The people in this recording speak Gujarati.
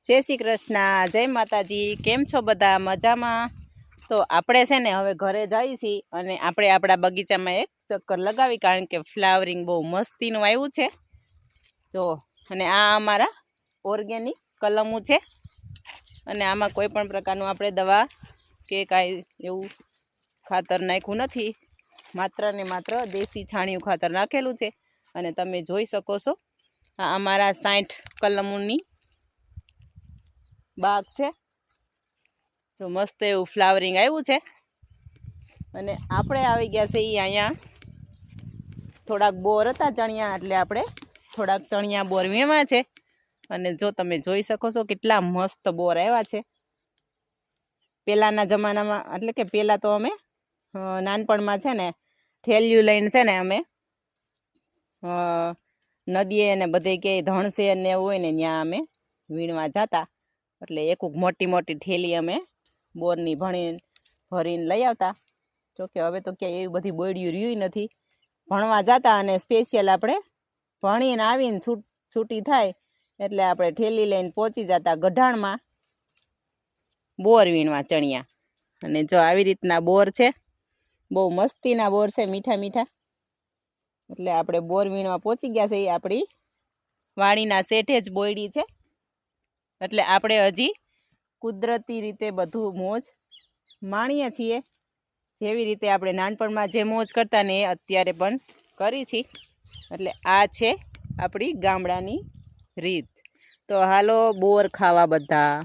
જય શ્રી કૃષ્ણ, જય માતાજી। કેમ છો બધા? મજામાં? તો આપણે છે ને હવે ઘરે જઈએ છીએ અને આપણે આપણા બગીચામાં એક ચક્કર લગાવી, કારણ કે ફ્લાવરિંગ બહુ મસ્તીનું આવ્યું છે જો। અને આ અમારા ઓર્ગેનિક કલમું છે અને આમાં કોઈ પણ પ્રકારનું આપણે દવા કે કાંઈ એવું ખાતર નાખ્યું નથી, માત્ર ને માત્ર દેશી છાણિયું ખાતર નાખેલું છે। અને તમે જોઈ શકો છો આ અમારા 60 કલમોની બાગ છે, તો મસ્ત એવું ફ્લાવરિંગ આવ્યું છે। અને આપણે આવી ગયા છે અહીંયા થોડાક બોર હતા ચણિયા, એટલે આપણે થોડાક ચણિયા બોર વીણવા છે। અને જો તમે જોઈ શકો છો કેટલા મસ્ત બોર આવ્યા છે। પહેલાના જમાનામાં, એટલે કે પહેલાં તો અમે નાનપણમાં છે ને ઠેલિયું લઈને છે ને અમે નદીએ ને બધે ક્યાંય ધણસે ને એવું હોય ને ત્યાં અમે વીણવા જતા, એટલે એક મોટી મોટી ઠેલી અમે બોરની ભરીને લઈ આવતા। જોકે હવે તો ક્યાંય એવી બધી બોયડીયું રહ્યું નથી। ભણવા જતા અને સ્પેશિયલ આપણે ભણીને આવીને છૂટી થાય એટલે આપણે ઠેલી લઈને પહોંચી જતા ગઢાણમાં બોર વીણવા ચણિયા। અને જો આવી રીતના બોર છે, બહુ મસ્તીના બોર છે, મીઠા મીઠા। એટલે આપણે બોર વીણવા પહોંચી ગયા છે। એ આપણી વાડીના શેઠે જ બોયડી છે, એટલે આપણે હજી કુદરતી રીતે બધું મોજ માણીએ છીએ। જેવી રીતે આપણે નાનપણમાં જે મોજ કરતા ને એ અત્યારે પણ કરી છીએ। એટલે આ છે આપણી ગામડાની રીત। તો હાલો બોર ખાવા બધા।